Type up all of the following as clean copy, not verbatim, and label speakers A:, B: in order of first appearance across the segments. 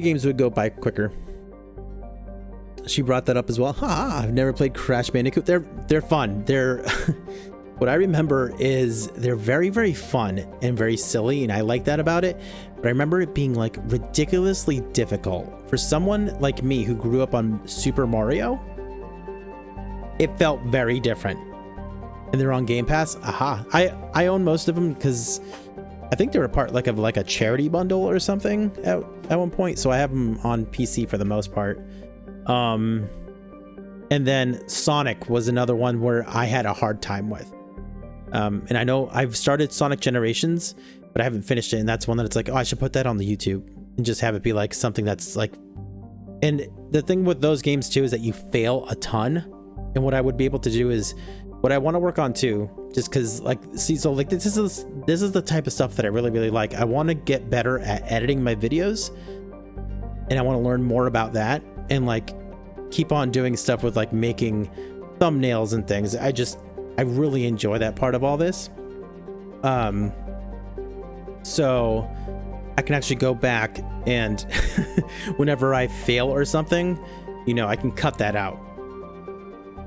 A: games would go by quicker. She brought that up as well. I've never played Crash Bandicoot. They're fun. They're what I remember is they're very, very fun and very silly, and I like that about it. But I remember it being like ridiculously difficult for someone like me who grew up on Super Mario. It felt very different. And they're on Game Pass. I own most of them because I think they were part of like a charity bundle or something at one point. So I have them on PC for the most part. And then Sonic was another one where I had a hard time with. And I know I've started Sonic Generations, but I haven't finished it. And that's one that it's like, oh, I should put that on the YouTube and just have it be like something that's like. And the thing with those games too is that you fail a ton. And what I would be able to do is what I want to work on too, just because like, see, so like this is the type of stuff that I really, really like. I want to get better at editing my videos, and I want to learn more about that and like keep on doing stuff with like making thumbnails and things. I really enjoy that part of all this. So I can actually go back and whenever I fail or something, you know, I can cut that out.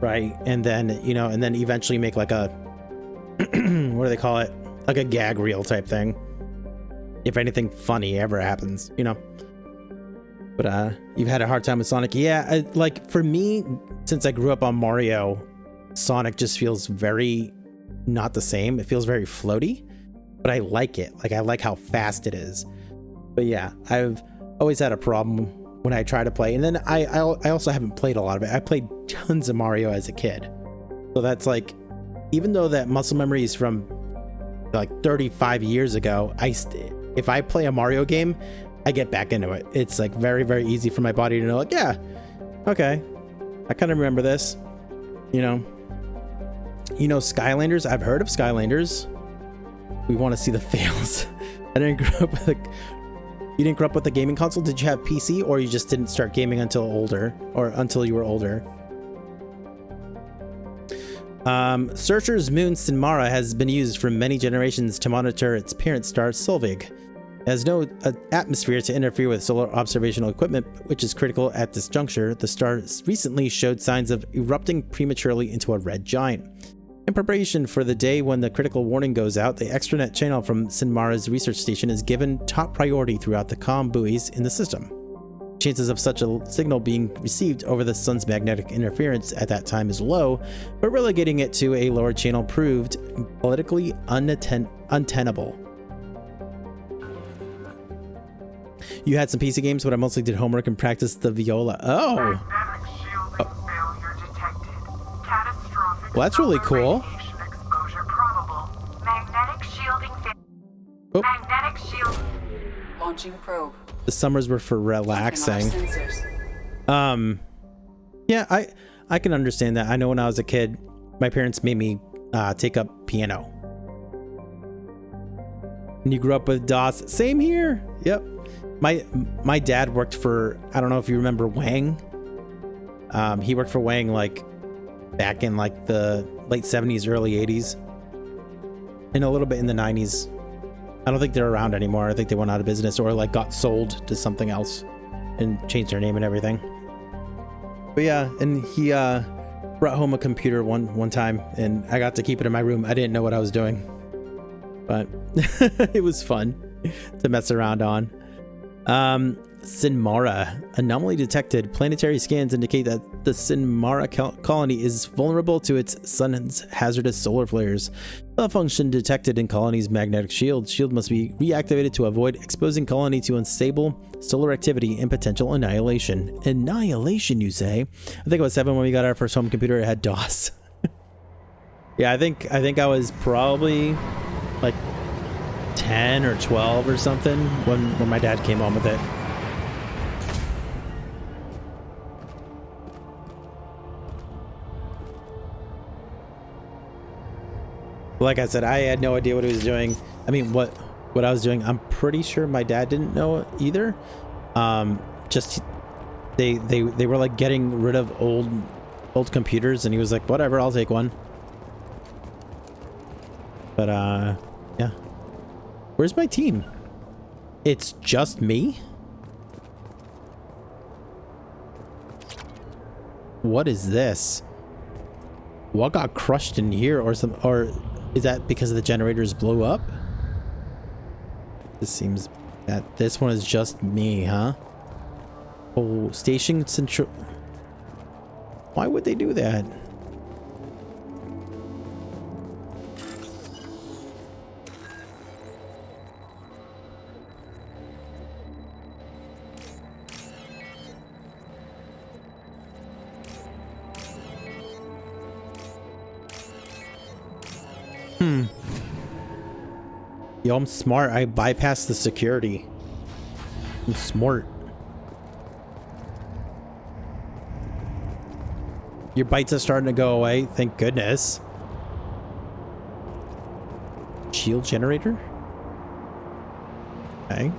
A: Right. And then, you know, and then eventually make like a, what do they call it? Like a gag reel type thing. If anything funny ever happens, you know. But you've had a hard time with Sonic. Yeah, like for me, since I grew up on Mario, Sonic just feels very not the same. It feels very floaty, but I like it. Like I like how fast it is. But yeah, I've always had a problem when I try to play. And then I also haven't played a lot of it. I played tons of Mario as a kid. So that's like, even though that muscle memory is from like 35 years ago, if I play a Mario game, I get back into it. It's like very, very easy for my body to know, like, yeah, okay, I kind of remember this, you know, Skylanders. I've heard of Skylanders. We want to see the fails. I didn't grow up with you didn't grow up with a gaming console? Did you have PC, or you just didn't start gaming until until you were older? Searcher's moon Sinmara has been used for many generations to monitor its parent star Solvig. It has no atmosphere to interfere with solar observational equipment, which is critical at this juncture. The star recently showed signs of erupting prematurely into a red giant. In preparation for the day when the critical warning goes out, the extranet channel from Sinmara's research station is given top priority throughout the comm buoys in the system. Chances of such a signal being received over the sun's magnetic interference at that time is low, but relegating it to a lower channel proved politically untenable. You had some PC games, but I mostly did homework and practiced the viola. Oh! Well, that's really cool. Oh.
B: Launching probe.
A: The summers were for relaxing. Yeah, I can understand that. I know when I was a kid, my parents made me take up piano. And you grew up with DOS. Same here. Yep. My dad worked for, I don't know if you remember Wang. He worked for Wang like back in like the late 70s, early 80s, and a little bit in the 90s. I don't think they're around anymore. I think they went out of business or like got sold to something else and changed their name and everything. But yeah, and he brought home a computer one time, and I got to keep it in my room. I didn't know what I was doing, but it was fun to mess around on. Sinmara. Anomaly detected. Planetary scans indicate that the Sinmara colony is vulnerable to its sun's hazardous solar flares. Malfunction detected in colony's magnetic shield. Shield must be reactivated to avoid exposing colony to unstable solar activity and potential annihilation. Annihilation, you say? I think I was 7 when we got our first home computer. It had DOS. Yeah, I think I was probably like 10 or 12 or something when my dad came home with it. Like I said, I had no idea what he was doing. I mean, what I was doing, I'm pretty sure my dad didn't know either. Just they were like getting rid of old computers, and he was like, whatever, I'll take one. But yeah. Where's my team? It's just me? What is this? What got crushed in here or some, or is that because the generators blew up? This seems that this one is just me, huh? Oh, station central. Why would they do that? Yo, I'm smart. I bypassed the security. I'm smart. Your bites are starting to go away. Thank goodness. Shield generator? Okay.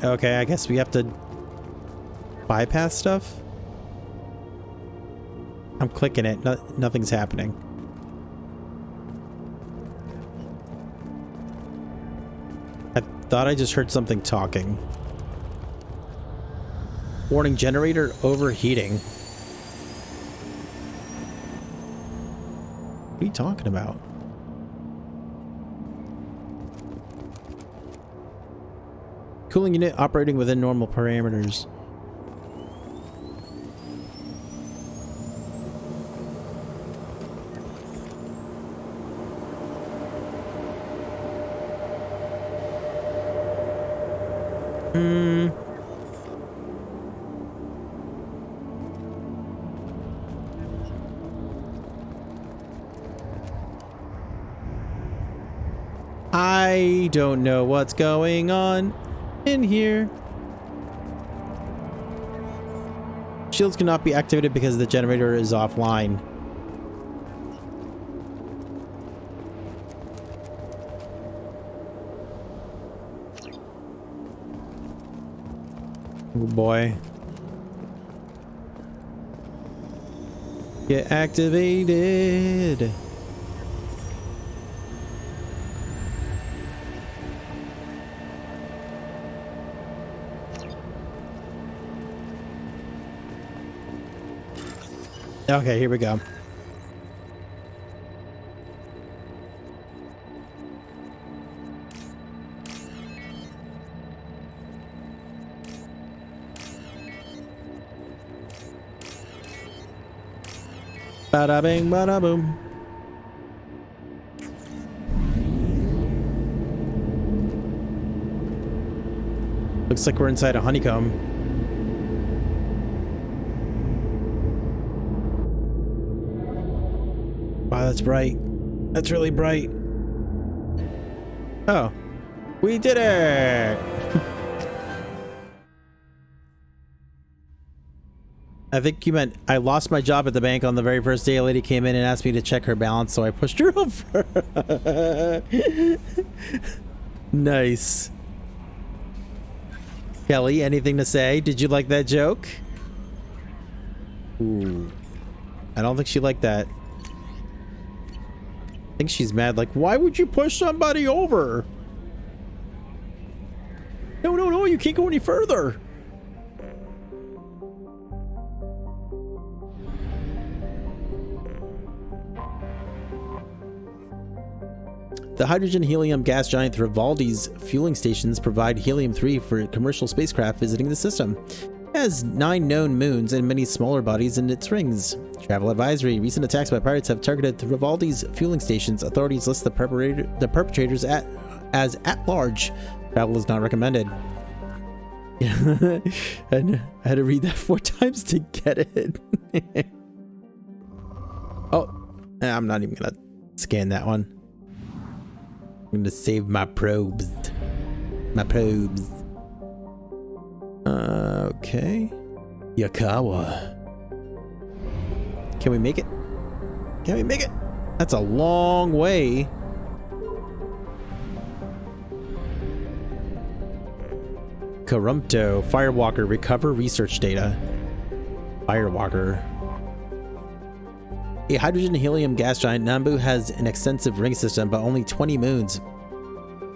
A: Okay, I guess we have to bypass stuff. I'm clicking it. Nothing's happening. I thought I just heard something talking. Warning, generator overheating. What are you talking about? Cooling unit operating within normal parameters. I don't know what's going on in here. Shields cannot be activated because the generator is offline. Oh boy. Get activated. Okay, here we go. Bada bing, bada boom. Looks like we're inside a honeycomb. Wow, that's bright. That's really bright. Oh, we did it! I think you meant I lost my job at the bank on the very first day. A lady came in and asked me to check her balance, so I pushed her over. Nice. Kelly, anything to say? Did you like that joke? Ooh. I don't think she liked that. I think she's mad, like, why would you push somebody over? No, no, no, you can't go any further. The hydrogen-helium gas giant Thrivaldi's fueling stations provide helium-3 for commercial spacecraft visiting the system. It has 9 known moons and many smaller bodies in its rings. Travel advisory. Recent attacks by pirates have targeted Thrivaldi's fueling stations. Authorities list the perpetrators as at large. Travel is not recommended. And I had to read that 4 times to get it. Oh, I'm not even gonna scan that one. I'm gonna save my probes. Okay. Yakawa. Can we make it? Can we make it? That's a long way. Karumto. Firewalker. Recover research data. Firewalker. A hydrogen-helium gas giant, Nambu has an extensive ring system, but only 20 moons.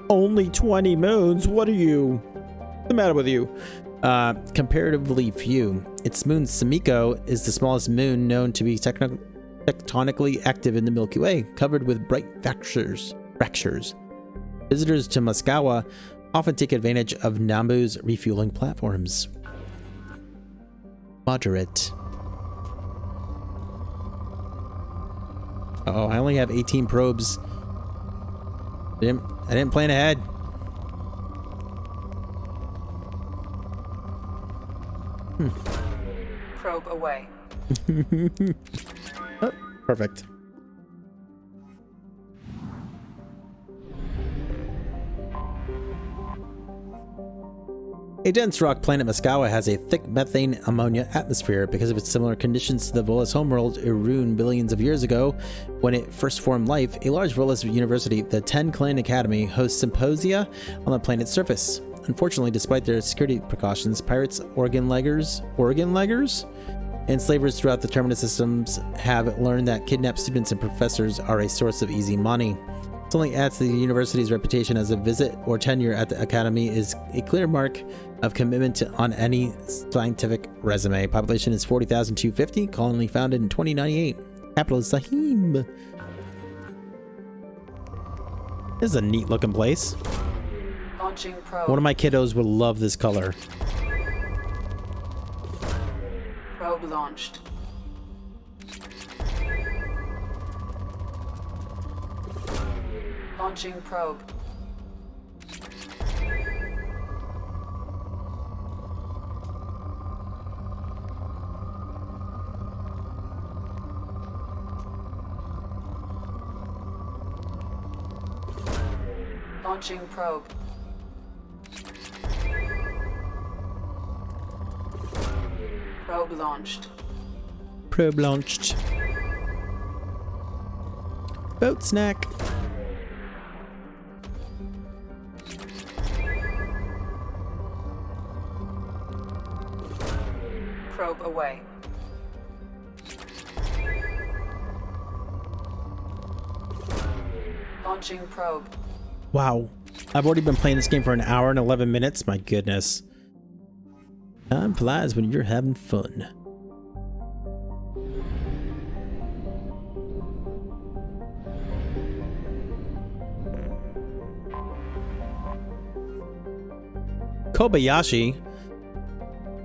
A: Only 20 moons? What are you? What's the matter with you? Comparatively few. Its moon Sumiko is the smallest moon known to be tectonically active in the Milky Way, covered with bright fractures. Visitors to Muskawa often take advantage of Nambu's refueling platforms. Moderate. Oh, I only have 18 probes. I didn't plan ahead.
B: Probe away.
A: Oh, perfect. A dense rock planet Muskawa has a thick methane ammonia atmosphere because of its similar conditions to the Volus homeworld Irun billions of years ago. When it first formed life, a large Volus university, the 10 Clan Academy, hosts symposia on the planet's surface. Unfortunately, despite their security precautions, pirates, organ leggers, and slavers throughout the Terminus systems have learned that kidnapped students and professors are a source of easy money. This only adds to the university's reputation, as a visit or tenure at the academy is a clear mark of commitment on any scientific resume. Population is 40,250, colony founded in 2098. Capital is Sahim. This is a neat looking place.
B: Launching probe.
A: One of my kiddos would love this color.
B: Probe launched. Launching probe. Launching probe. Probe launched.
A: Probe launched. Boat snack.
B: Probe away. Launching probe.
A: Wow. I've already been playing this game for an hour and 11 minutes. My goodness. Time flies when you're having fun. Kobayashi.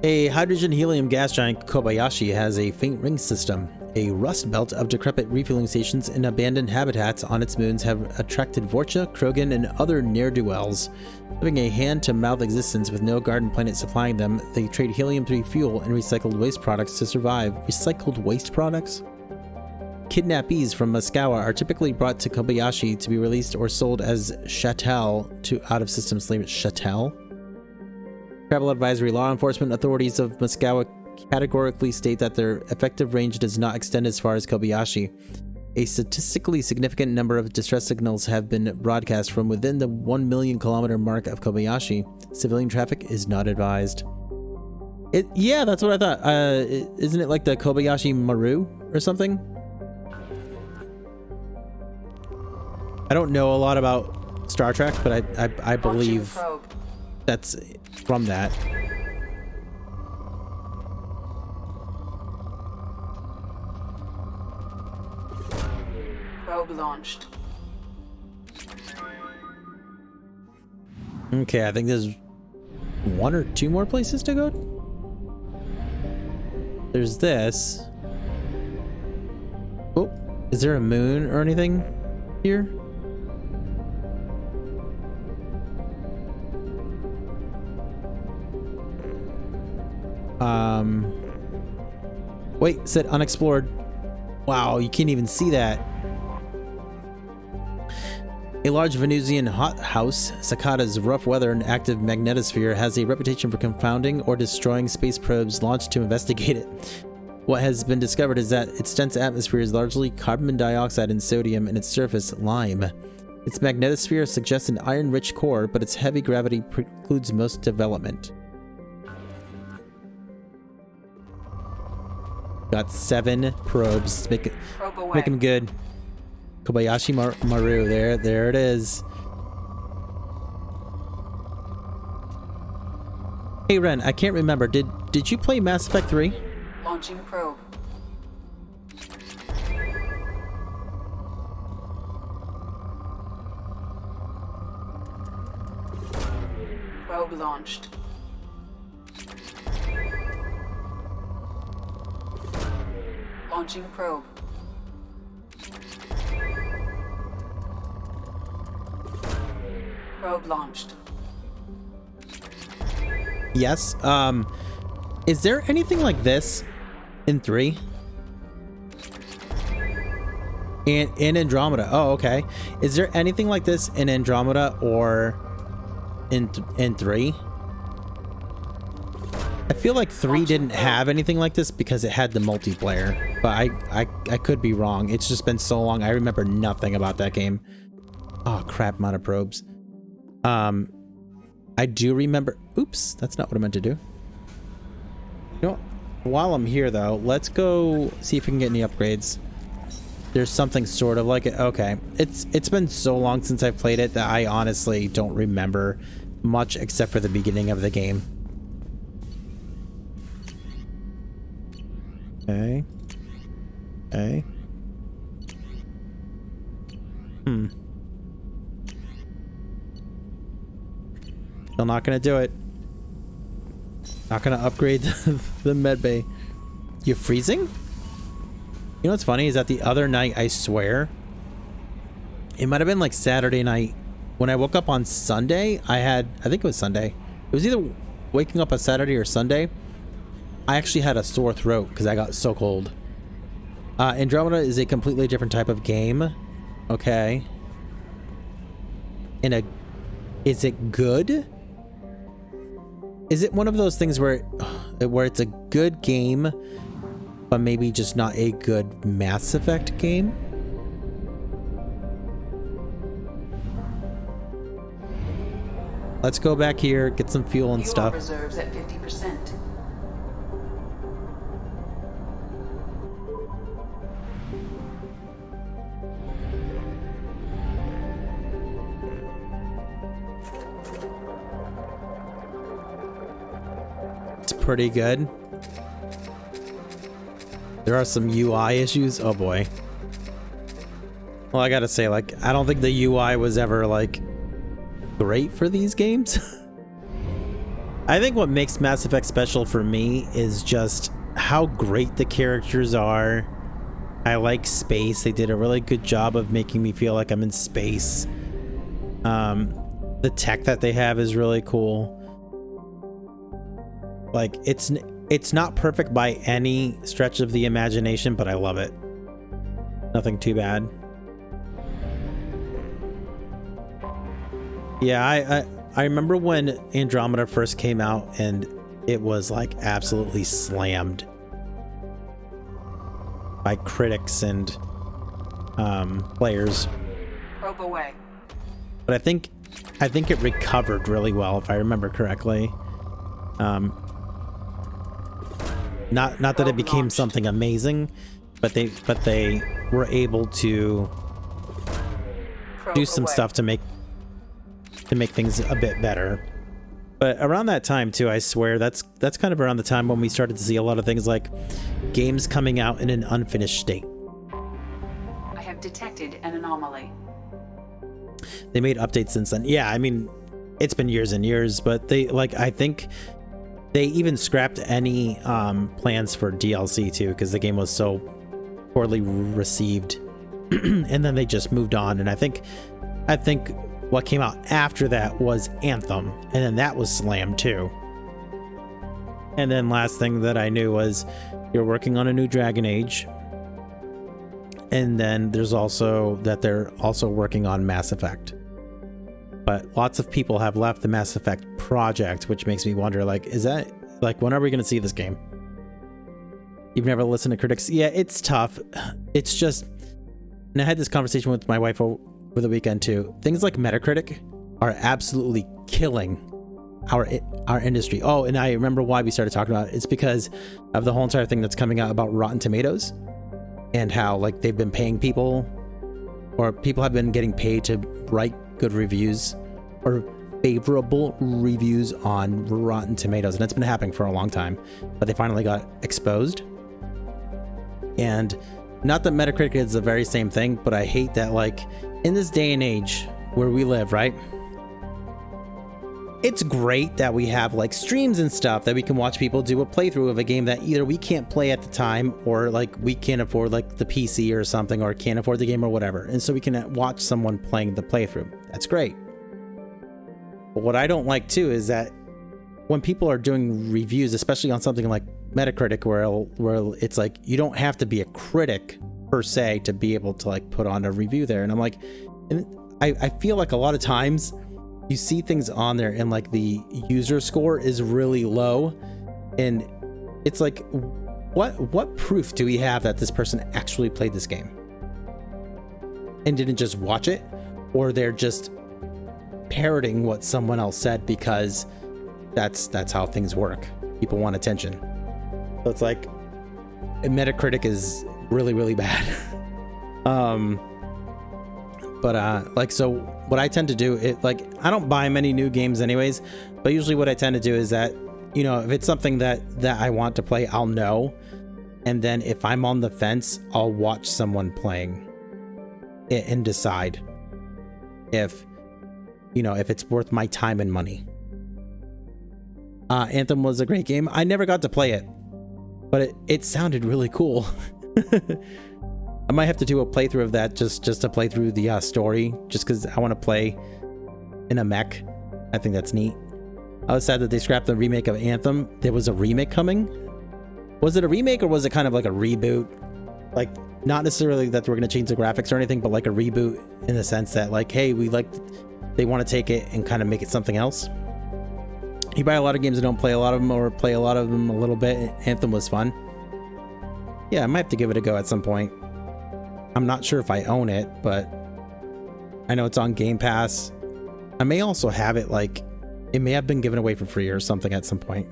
A: A hydrogen-helium gas giant, Kobayashi has a faint ring system. A rust belt of decrepit refueling stations and abandoned habitats on its moons have attracted Vorcha, Krogan, and other ne'er-do-wells. Living a hand-to-mouth existence with no garden planet supplying them, they trade helium to fuel and recycled waste products to survive. Recycled waste products? Kidnappees from Muskawa are typically brought to Kobayashi to be released or sold as chattel to out-of-system slaves. Chattel? Travel advisory: law enforcement authorities of Muskawa categorically state that their effective range does not extend as far as Kobayashi. A statistically significant number of distress signals have been broadcast from within the 1 million kilometer mark of Kobayashi. Civilian traffic is not advised. Yeah, that's what I thought. Isn't it like the Kobayashi Maru or something? I don't know a lot about Star Trek, but I believe that's from that.
B: Probe launched.
A: Okay, I think there's one or two more places to go. There's this. Oh, is there a moon or anything here? Wait, said unexplored. Wow, you can't even see that. A large Venusian hothouse, Sakata's rough weather and active magnetosphere has a reputation for confounding or destroying space probes launched to investigate it. What has been discovered is that its dense atmosphere is largely carbon dioxide and sodium, and its surface lime. Its magnetosphere suggests an iron-rich core, but its heavy gravity precludes most development. Got 7 probes. Make them good. Kobayashi Maru. There it is. Hey Ren, I can't remember. Did you play Mass Effect 3?
B: Launching probe. Probe launched. Launching probe. Probe launched.
A: Yes. Is there anything like this in 3? In Andromeda. Oh, okay. Is there anything like this in Andromeda or in 3? I feel like 3 didn't have anything like this because it had the multiplayer, but I could be wrong. It's just been so long. I remember nothing about that game. Oh, crap amount of probes. I do remember. Oops, that's not what I meant to do. You know, while I'm here though, let's go see if we can get any upgrades. There's something sort of like it. Okay, it's been so long since I've played it that I honestly don't remember much except for the beginning of the game. Okay. Okay. Still not gonna do it. Not gonna upgrade the med bay. You're freezing? You know what's funny is that the other night, I swear, it might have been like Saturday night. When I woke up on Sunday, I think it was Sunday. It was either waking up on Saturday or Sunday. I actually had a sore throat because I got so cold. Andromeda is a completely different type of game. Okay. Is it good? Is it one of those things where it's a good game, but maybe just not a good Mass Effect game? Let's go back here, get some fuel and stuff.
B: Reserves at 50%.
A: It's pretty good. There are some UI issues. Oh boy. Well, I gotta say, like, I don't think the UI was ever, like, great for these games. I think what makes Mass Effect special for me is just how great the characters are. I like space. They did a really good job of making me feel like I'm in space. The tech that they have is really cool. Like, it's not perfect by any stretch of the imagination, but I love it. Nothing too bad. Yeah, I remember when Andromeda first came out and it was like absolutely slammed by critics and players.
B: Probe away.
A: But I think it recovered really well, if I remember correctly. Not that it became something amazing, but they were able to do some stuff to make things a bit better. But around that time too, I swear that's kind of around the time when we started to see a lot of things like games coming out in an unfinished state.
B: I have detected an anomaly.
A: They made updates since then. Yeah, I mean, it's been years and years, but I think they even scrapped any plans for DLC too, because the game was so poorly received. And then they just moved on. And I think what came out after that was Anthem, and then that was slammed too. And then last thing that I knew was you're working on a new Dragon Age. And then there's also that they're also working on Mass Effect. But lots of people have left the Mass Effect project, which makes me wonder, like, is that, like, when are we going to see this game? You've never listened to critics? Yeah, it's tough. It's just, and I had this conversation with my wife over the weekend too. Things like Metacritic are absolutely killing our industry. Oh, and I remember why we started talking about it. It's because of the whole entire thing that's coming out about Rotten Tomatoes and how, like, they've been paying people, or people have been getting paid to write good reviews, or favorable reviews on Rotten Tomatoes, and it's been happening for a long time, but they finally got exposed. And not that Metacritic is the very same thing, but I hate that, like, in this day and age where we live, right? It's great that we have like streams and stuff that we can watch people do a playthrough of a game that either we can't play at the time, or like we can't afford like the PC or something, or can't afford the game or whatever. And so we can watch someone playing the playthrough. That's great. But what I don't like too is that when people are doing reviews, especially on something like Metacritic, where it's like you don't have to be a critic per se to be able to like put on a review there. And I'm like, and I feel like a lot of times you see things on there and like the user score is really low, and it's like, what proof do we have that this person actually played this game and didn't just watch it, or they're just parroting what someone else said because that's how things work. People want attention. So it's like Metacritic is really bad. Like, so what I tend to do, I don't buy many new games anyways, but usually what I tend to do is that, you know, if it's something that I want to play, I'll know. And then if I'm on the fence, I'll watch someone playing it and decide if, you know, if it's worth my time and money. Anthem was a great game. I never got to play it, but it sounded really cool. I might have to do a playthrough of that just to play through the story, just because I want to play in a mech. I think that's neat. I was sad that they scrapped the remake of Anthem. There was a remake coming. Was it a remake, or was it kind of like a reboot? Like, not necessarily that we're going to change the graphics or anything, but like a reboot in the sense that, like, hey, they want to take it and kind of make it something else. You buy a lot of games and don't play a lot of them, or play a lot of them a little bit. Anthem was fun. Yeah, I might have to give it a go at some point. I'm not sure if I own it, but I know it's on Game Pass. I may also have it, like, it may have been given away for free or something at some point.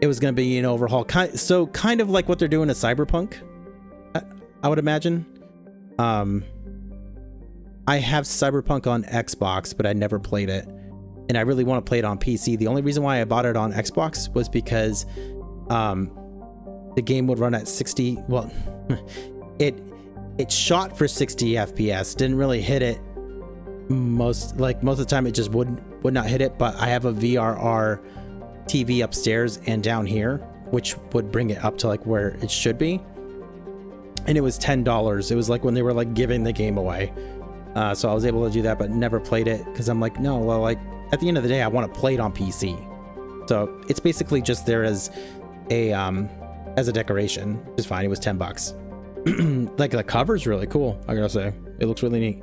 A: It was going to be an overhaul. Kind of like what they're doing to Cyberpunk, I would imagine. I have Cyberpunk on Xbox, but I never played it. And I really want to play it on PC. The only reason why I bought it on Xbox was because the game would run at 60. Well, it shot for 60 FPS. Didn't really hit it most of the time. It just would not hit it. But I have a VRR TV upstairs and down here, which would bring it up to like where it should be. And it was $10. It was like when they were like giving the game away. So I was able to do that, but never played it because I'm like, no, well, like at the end of the day, I want to play it on PC. So it's basically just there as a decoration, which is fine. It was $10. Like the cover's really cool, I gotta say. It looks really neat.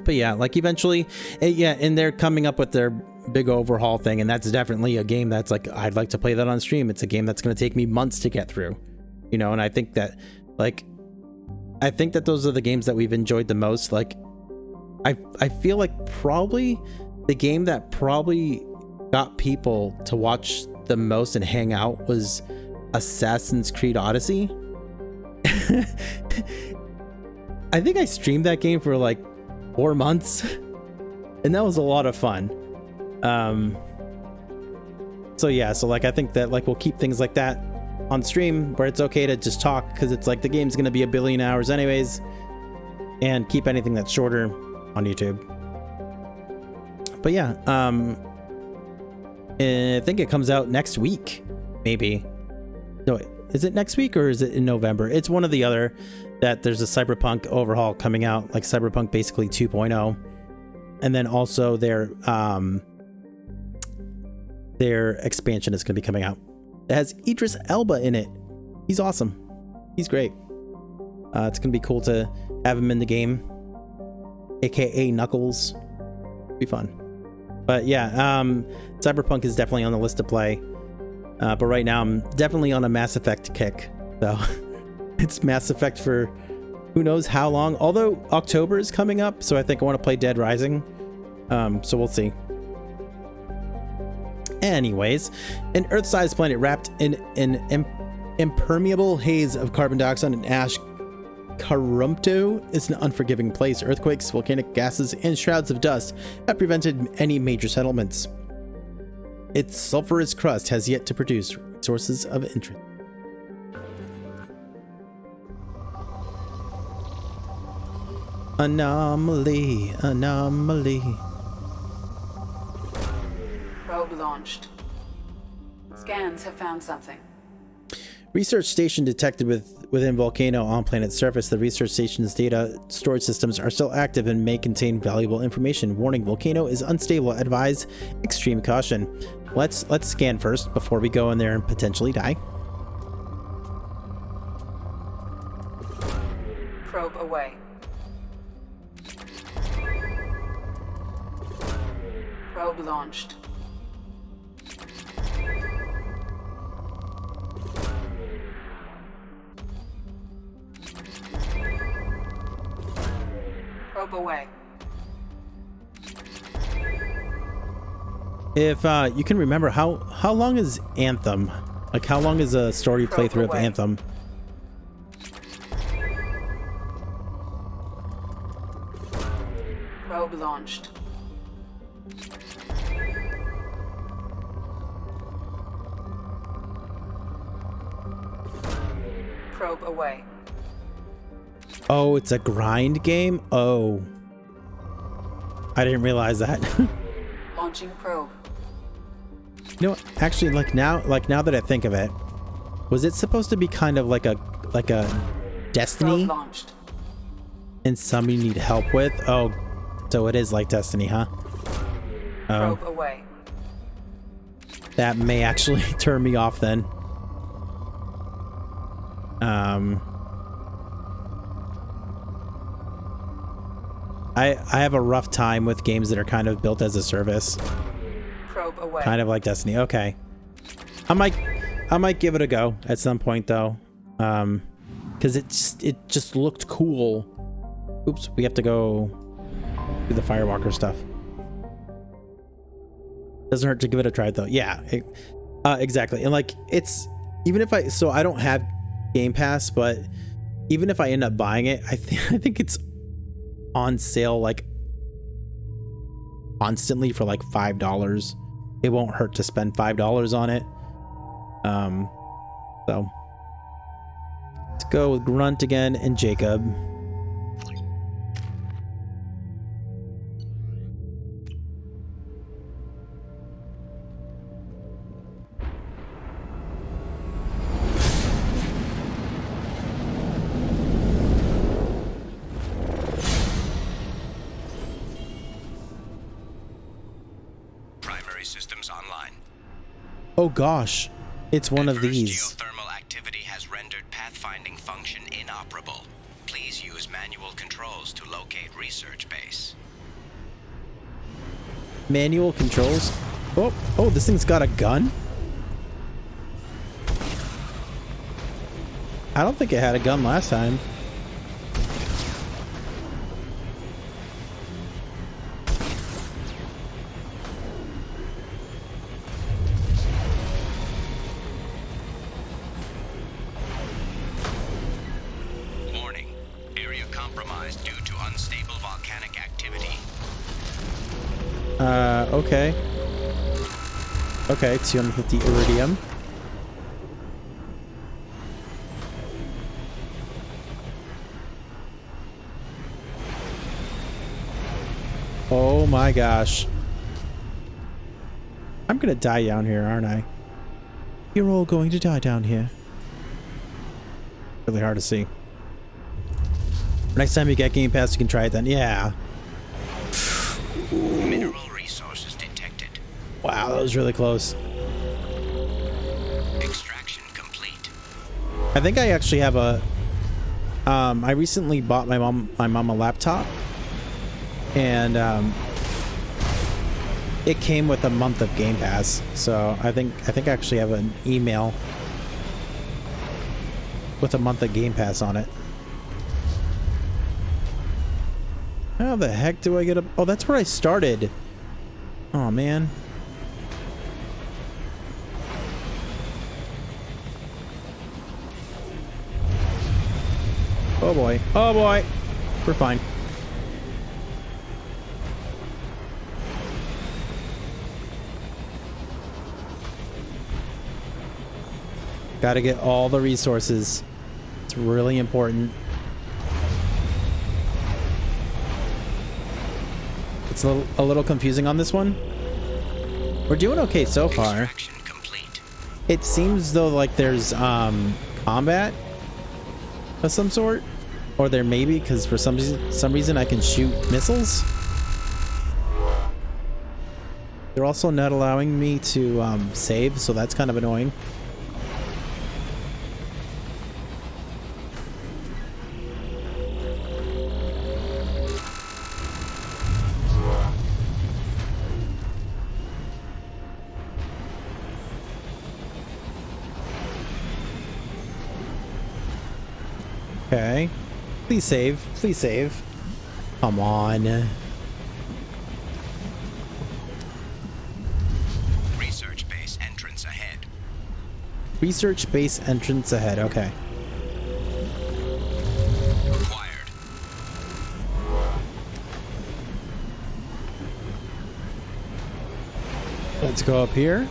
A: But yeah, like eventually, and they're coming up with their big overhaul thing, and that's definitely a game that's like, I'd like to play that on stream. It's a game that's going to take me months to get through, you know. And I think that those are the games that we've enjoyed the most. Like, I feel like probably the game that probably got people to watch the most and hang out was Assassin's Creed Odyssey. I think I streamed that game for like 4 months, and that was a lot of fun. So yeah, so like I think that like we'll keep things like that on stream where it's okay to just talk, because it's like the game's gonna be 1 billion hours anyways, and keep anything that's shorter on YouTube. But yeah, I think it comes out next week, maybe. No, is it next week or is it in November? It's one or the other. That there's a Cyberpunk overhaul coming out, like Cyberpunk basically 2.0, and then also their expansion is going to be coming out. It has Idris Elba in it. He's awesome. He's great. It's going to be cool to have him in the game, aka Knuckles. Be fun. But yeah, Cyberpunk is definitely on the list to play. But right now I'm definitely on a Mass Effect kick. So it's Mass Effect for who knows how long. Although October is coming up, so I think I want to play Dead Rising. So we'll see. Anyways, an Earth-sized planet wrapped in an impermeable haze of carbon dioxide and ash Karumto is an unforgiving place. Earthquakes, volcanic gases, and shrouds of dust have prevented any major settlements. Its sulfurous crust has yet to produce sources of interest. Anomaly, anomaly.
B: Probe launched. Scans have found something.
A: Research station detected within volcano on planet's surface. The research station's data storage systems are still active and may contain valuable information. Warning: volcano is unstable. Advise extreme caution. Let's scan first before we go in there and potentially die.
B: Probe away. Probe launched. Probe away.
A: If you can remember, how long is Anthem? Like, how long is a story playthrough of Anthem?
B: Probe launched. Probe away.
A: Oh, it's a grind game? Oh. I didn't realize that.
B: Launching probe.
A: You know, actually, like now that I think of it, was it supposed to be kind of like a Destiny?
B: Probe launched.
A: And some you need help with? Oh, so it is like Destiny, huh? Oh.
B: Probe away.
A: That may actually turn me off then. I have a rough time with games that are kind of built as a service.
B: Probe away.
A: Kind of like Destiny. Okay. I might give it a go at some point though. Cuz it just looked cool. Oops, we have to go do the Firewalker stuff. Doesn't hurt to give it a try though. Yeah. Exactly. And like it's even if I don't have Game Pass, but even if I end up buying it, I think it's on sale like constantly for like $5. It won't hurt to spend $5 on it. So let's go with Grunt again and Jacob. Oh gosh, it's one of these.
C: Geothermal activity has rendered pathfinding function inoperable. Please use manual controls to locate research base.
A: Manual controls? Oh, this thing's got a gun? I don't think it had a gun last time. Okay, 250 iridium. Oh my gosh. I'm gonna die down here, aren't I? You're all going to die down here. Really hard to see. Next time you get Game Pass, you can try it then. Yeah.
C: Mineral resources detected.
A: Wow, that was really close.
C: Extraction complete.
A: I think I actually have a I recently bought my mom a laptop, and it came with a month of Game Pass. So I think I actually have an email with a month of Game Pass on it. How the heck do I get up? Oh, that's where I started. Oh man. Oh boy. Oh boy. We're fine. Got to get all the resources. It's really important. It's a little confusing on this one. We're doing okay so far. It seems though like there's combat of some sort, or there may be, because for some reason I can shoot missiles. They're also not allowing me to save, so that's kind of annoying. Okay. Please save. Please save. Come on.
C: Research base entrance ahead.
A: Research base entrance ahead. Okay.
C: Acquired.
A: Let's go up here.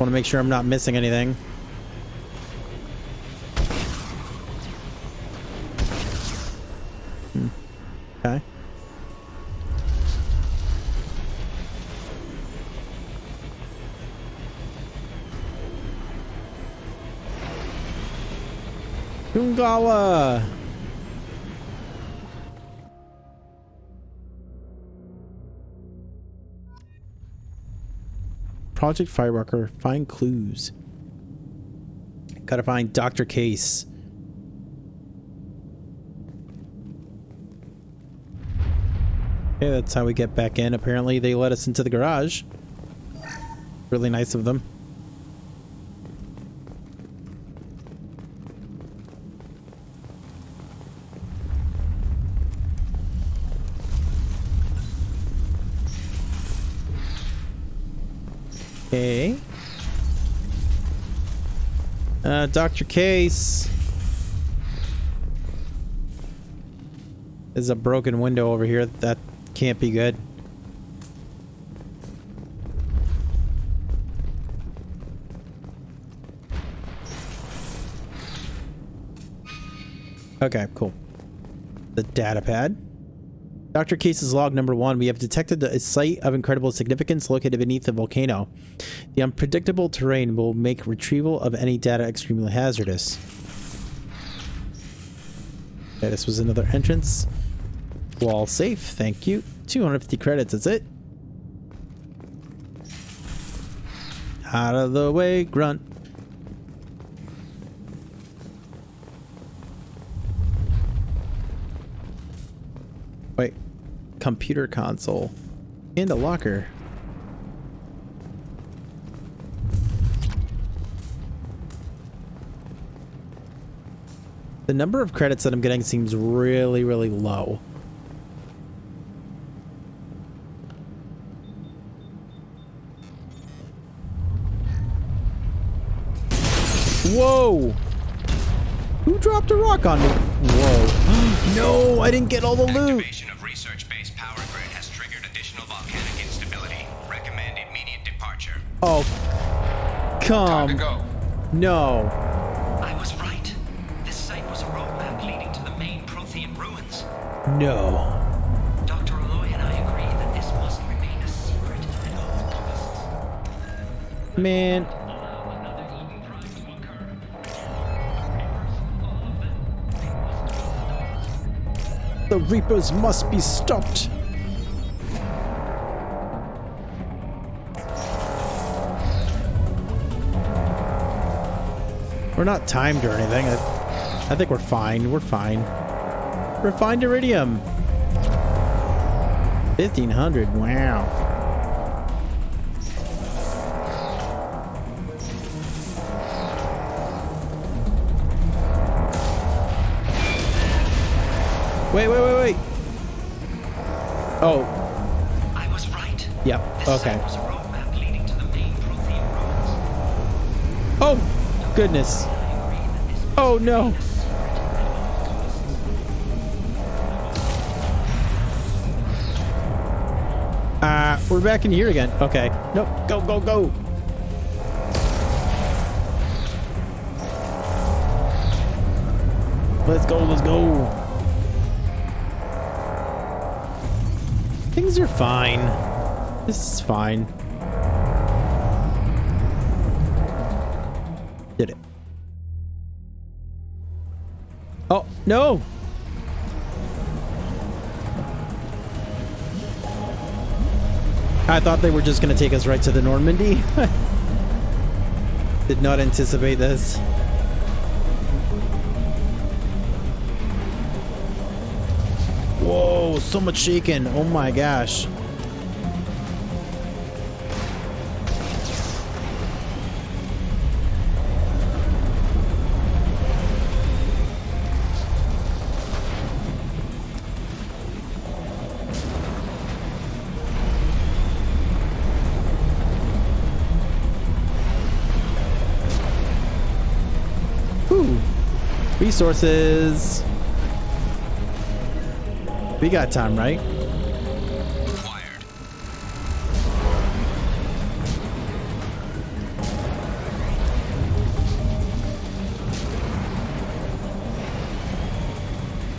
A: Want to make sure I'm not missing anything. Okay. Tungawa. Project Fireworker. Find clues. Gotta find Dr. Case. Okay, that's how we get back in. Apparently they let us into the garage. Really nice of them. Okay. Dr. Case. There's a broken window over here. That can't be good. Okay, cool. The data pad. Dr. Case's log number 1. We have detected a site of incredible significance located beneath the volcano. The unpredictable terrain will make retrieval of any data extremely hazardous. Okay, this was another entrance. Wall safe, thank you. 250 credits, that's it. Out of the way, grunt. Wait. Computer console. And a locker. The number of credits that I'm getting seems really, really low. Whoa! Who dropped a rock on me? Whoa. No, I didn't get all the loot.
C: Activation of research base power grid has triggered additional volcanic instability. Recommend immediate departure.
A: Oh.
D: Time to
A: Come.
D: go.
A: No.
C: I was right. This site was a roadmap leading to the main Prothean ruins.
A: No.
C: Dr. Aloy and I agree that this must remain a secret at all costs.
A: Man. The Reapers must be stopped. We're not timed or anything. I think we're fine. We're fine. Refined iridium. 1,500. Wow. Wait. Oh.
C: I was right.
A: Yep.
C: This
A: Okay.
C: site was a roadmap leading to the main Prothean ruins.
A: Oh, goodness. Oh, no. We're back in here again. Okay. Nope. Go, go, go. Let's go, let's go. Things are fine. This is fine. Did it. Oh, no. I thought they were just going to take us right to the Normandy. Did not anticipate this. Whoa, so much shaking. Oh my gosh. Ooh. Resources. We got time, right?
C: Acquired.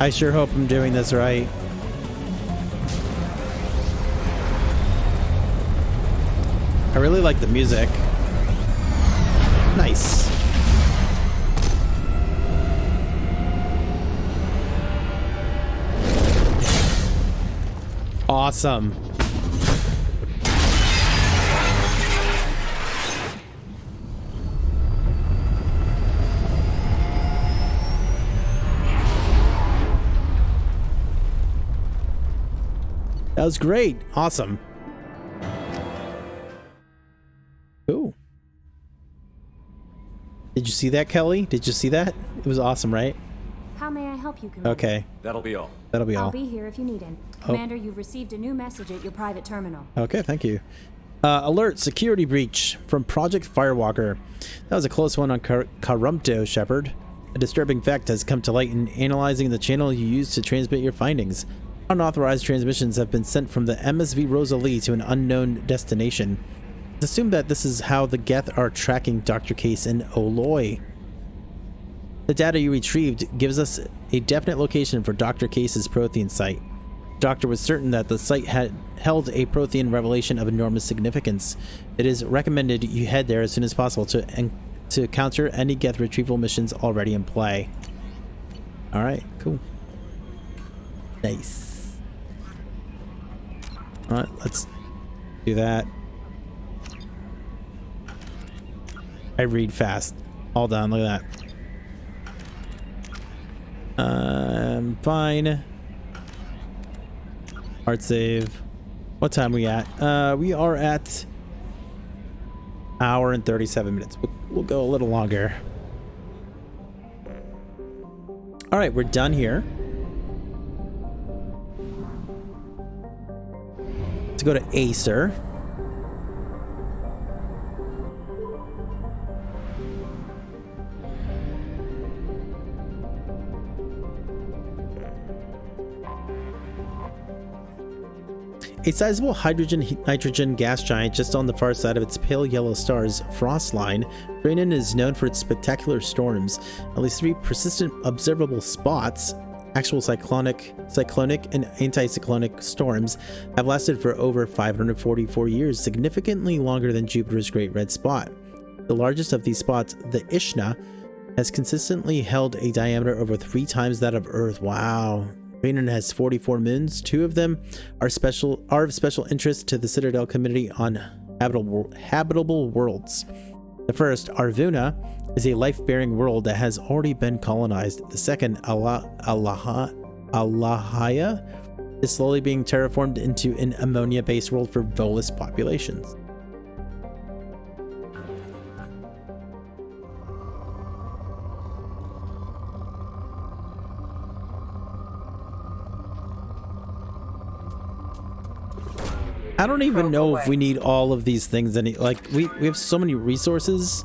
A: I sure hope I'm doing this right. I really like the music. Nice. Awesome. That was great. Awesome. Cool. Did you see that, Kelly? Did you see that? It was awesome, right?
E: How may I help you, Commander?
A: Okay.
D: That'll be all.
A: That'll be all.
E: I'll be here if you need it. Commander, you've received a new message at your private terminal.
A: Okay, thank you. Alert, security breach from Project Firewalker. That was a close one on Karumpto, Shepard. A disturbing fact has come to light in analyzing the channel you used to transmit your findings. Unauthorized transmissions have been sent from the MSV Rosalie to an unknown destination. It's assumed that this is how the Geth are tracking Dr. Case and Oloy. The data you retrieved gives us a definite location for Dr. Case's Prothean site. The doctor was certain that the site had held a Prothean revelation of enormous significance. It is recommended you head there as soon as possible to counter any Geth retrieval missions already in play. Alright, cool. Nice. Alright, let's do that. I read fast. All done, look at that. Fine. Hard save. What time we at? We are at hour and 37 minutes. We'll go a little longer. All right, we're done here. Let's go to Acer. A sizable hydrogen-nitrogen gas giant just on the far side of its pale yellow stars, Frost Line, Braynon is known for its spectacular storms. At least 3 persistent observable spots, actual cyclonic and anticyclonic storms, have lasted for over 544 years, significantly longer than Jupiter's Great Red Spot. The largest of these spots, the Ishna, has consistently held a diameter over 3 times that of Earth. Wow. Braynon has 44 moons. 2 of them are of special interest to the Citadel Committee on Habitable Worlds. The first, Arvuna, is a life-bearing world that has already been colonized. The second, Alahaya, is slowly being terraformed into an ammonia-based world for Volus populations. I don't even know if we need all of these things. Like we have so many resources.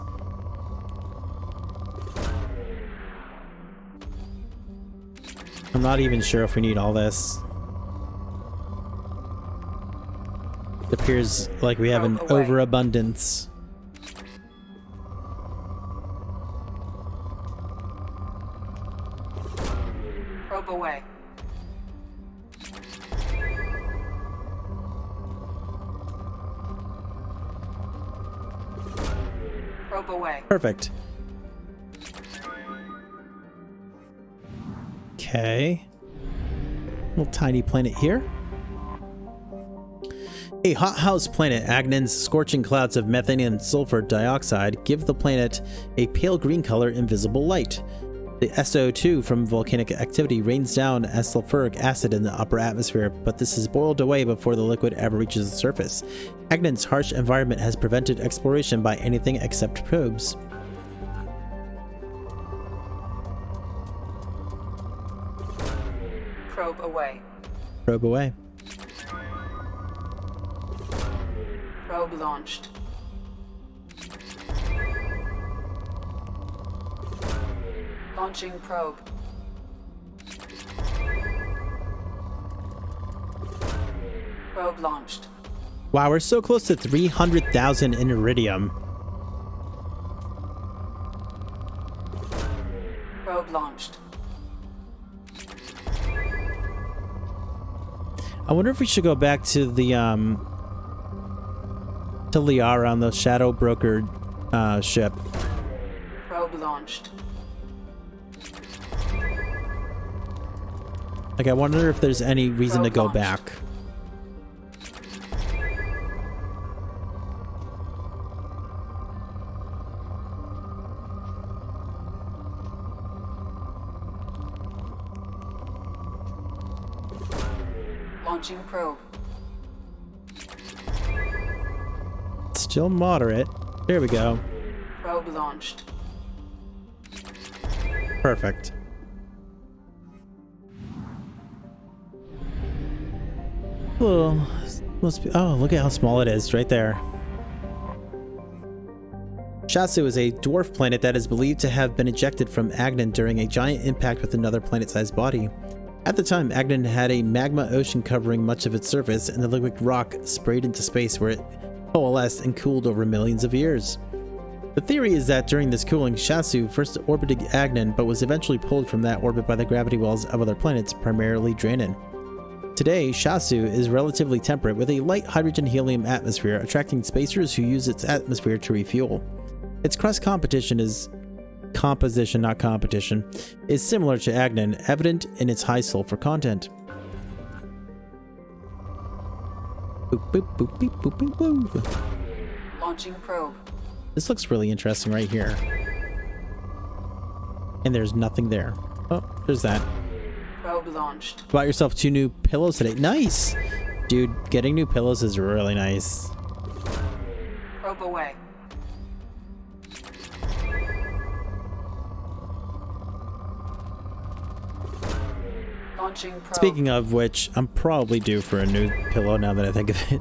A: I'm not even sure if we need all this. It appears like we have an overabundance.
B: Probe away. Probe away.
A: Perfect. Okay. Little tiny planet here. A hothouse planet, Agnon's scorching clouds of methane and sulfur dioxide give the planet a pale green color in visible light. The SO2 from volcanic activity rains down as sulfuric acid in the upper atmosphere, but this is boiled away before the liquid ever reaches the surface. Agnon's harsh environment has prevented exploration by anything except probes.
B: Probe away.
A: Probe away.
B: Probe launched. Launching probe. Probe launched.
A: Wow, we're so close to 300,000 in iridium.
B: Probe launched.
A: I wonder if we should go back to the to Liara on the Shadow Broker ship.
B: Probe launched.
A: Like, I wonder if there's any reason to go
B: Launched.
A: back.
B: Launching probe.
A: Still moderate. There we go.
B: Probe launched.
A: Perfect. Oh, must be, oh, look at how small it is right there. Shasu is a dwarf planet that is believed to have been ejected from Agnon during a giant impact with another planet-sized body. At the time, Agnon had a magma ocean covering much of its surface, and the liquid rock sprayed into space where it coalesced and cooled over millions of years. The theory is that during this cooling, Shasu first orbited Agnon, but was eventually pulled from that orbit by the gravity wells of other planets, primarily Draenor. Today, Shasu is relatively temperate with a light hydrogen-helium atmosphere, attracting spacers who use its atmosphere to refuel. Its crust composition, is similar to Agnon, evident in its high sulfur content. Boop, boop, boop, beep, boop, boop, boop.
B: Launching probe.
A: This looks really interesting right here. And there's nothing there. Oh, there's that.
B: Probe launched.
A: Bought yourself 2 new pillows today. Nice! Dude, getting new pillows is really nice.
B: Probe away. Launching probe.
A: Speaking of which, I'm probably due for a new pillow now that I think of it.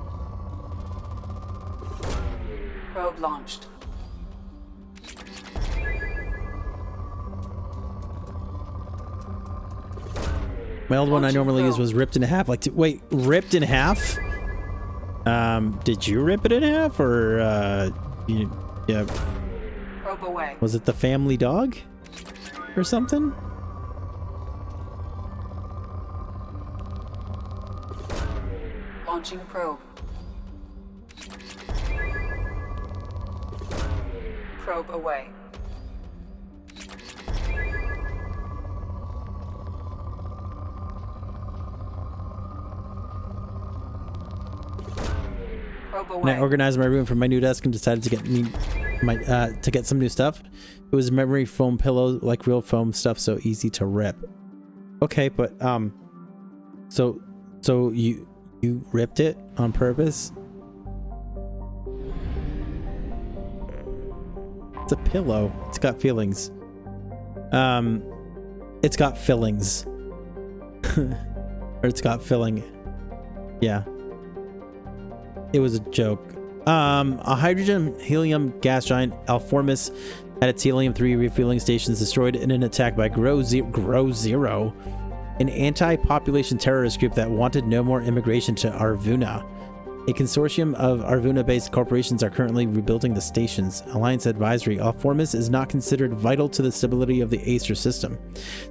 B: Probe launched.
A: My old one I
B: Launching
A: normally use
B: probe.
A: was ripped in half. Like, wait, ripped in half? Did you rip it in half, or yeah?
B: Probe away.
A: Was it the family dog, or something?
B: Launching probe. Probe away. Probe
A: When I
B: away.
A: organized my room for my new desk and decided to get some new stuff, it was a memory foam pillow, like real foam stuff, so easy to rip. Okay, but so you ripped it on purpose? It's a pillow. It's got feelings. It's got fillings. Or it's got filling. Yeah. It was a joke. A hydrogen helium gas giant, Alformis, had its helium-3 refueling stations destroyed in an attack by Grow Zero, an anti-population terrorist group that wanted no more immigration to Arvuna. A consortium of Arvuna-based corporations are currently rebuilding the stations. Alliance advisory: Alformis is not considered vital to the stability of the Acer system.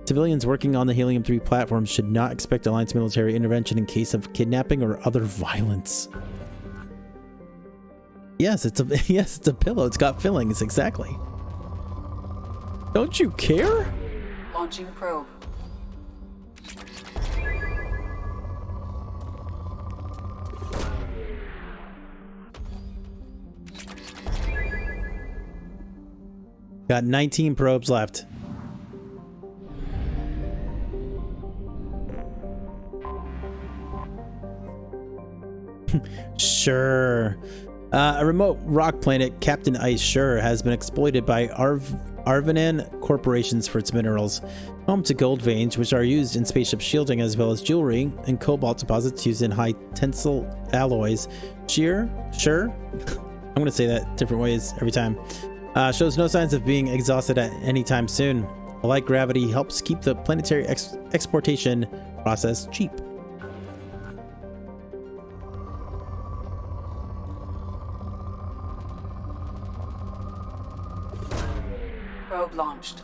A: Civilians working on the Helium-3 platforms should not expect Alliance military intervention in case of kidnapping or other violence. Yes, it's a pillow. It's got fillings, exactly. Don't you care?
B: Launching probe.
A: Got 19 probes left. Sure. A remote rock planet, Captain Ice Sure, has been exploited by Arvanan corporations for its minerals. Home to gold veins, which are used in spaceship shielding, as well as jewelry and cobalt deposits used in high tensile alloys. Sure. I'm going to say that different ways every time. Shows no signs of being exhausted at any time soon. A light gravity helps keep the planetary exportation process cheap.
B: Probe launched.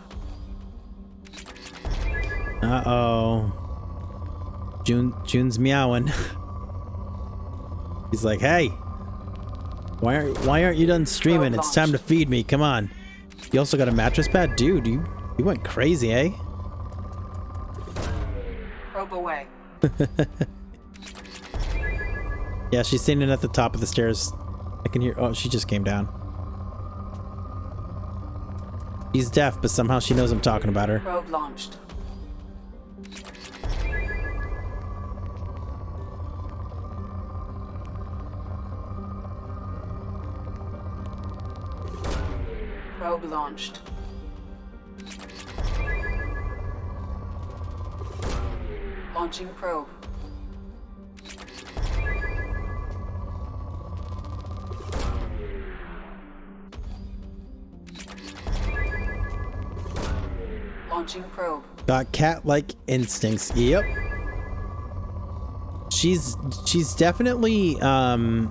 A: Uh-oh. June's meowing. He's like, hey, why aren't you done streaming? It's time to feed me. Come on. You also got a mattress pad? Dude, you went crazy, eh?
B: Probe away.
A: Yeah, she's standing at the top of the stairs. I can hear. Oh, she just came down. She's deaf, but somehow she knows I'm talking about her.
B: Probe launched. Probe launched. Launching probe. Launching probe.
A: Got cat-like instincts. Yep. She's definitely like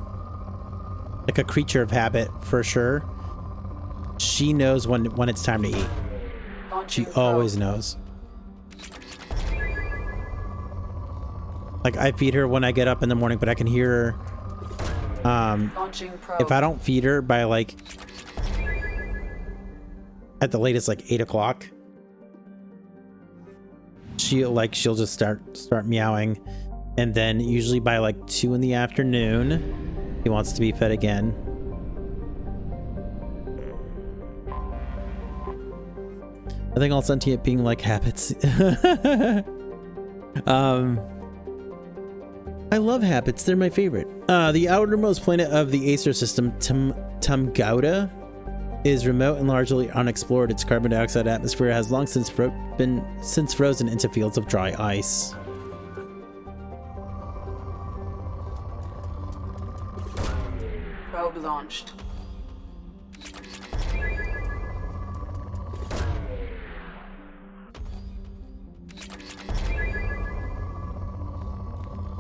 A: a creature of habit for sure. She knows when it's time to eat.
B: Launching
A: She always
B: probe.
A: knows. Like, I feed her when I get up in the morning, but I can hear her
B: Launching probe.
A: if I don't feed her by like at the latest like 8 o'clock, she'll just start meowing, and then usually by like 2 in the afternoon he wants to be fed again. I think all sentient being like habits. I love habits. They're my favorite. The outermost planet of the Acer system, Tamgauda, is remote and largely unexplored. Its carbon dioxide atmosphere has long since been frozen into fields of dry ice.
B: Probe launched.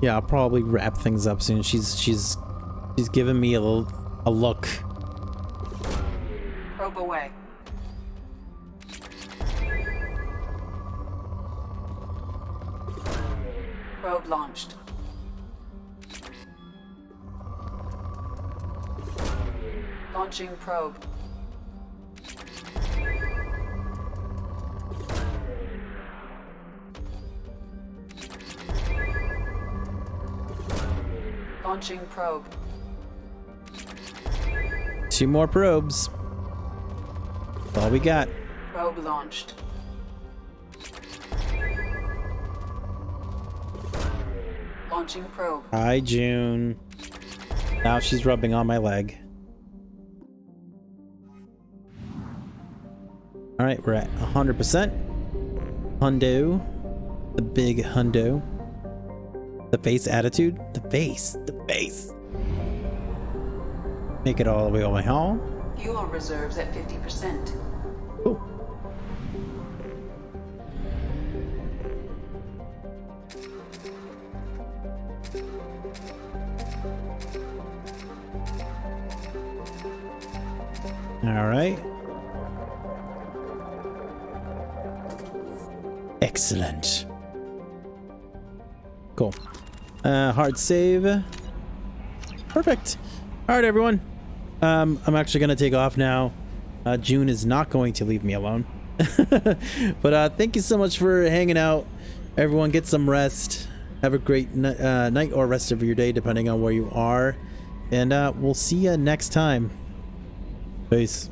A: Yeah, I'll probably wrap things up soon. She's giving me a look.
B: Probe away. Probe launched. Launching probe. Launching probe.
A: 2 more probes. That's all we got.
B: Probe launched. Launching probe.
A: Hi, June. Now she's rubbing on my leg. All right, we're at 100%. Hundo. The big hundo. The face attitude. The face. Make it all the way over home.
B: Fuel reserves at 50%.
A: Cool. All right. Excellent. Cool. Hard save. Perfect. All right, everyone. I'm actually going to take off now. June is not going to leave me alone. But thank you so much for hanging out. Everyone, get some rest. Have a great night or rest of your day, depending on where you are. And we'll see you next time. Peace.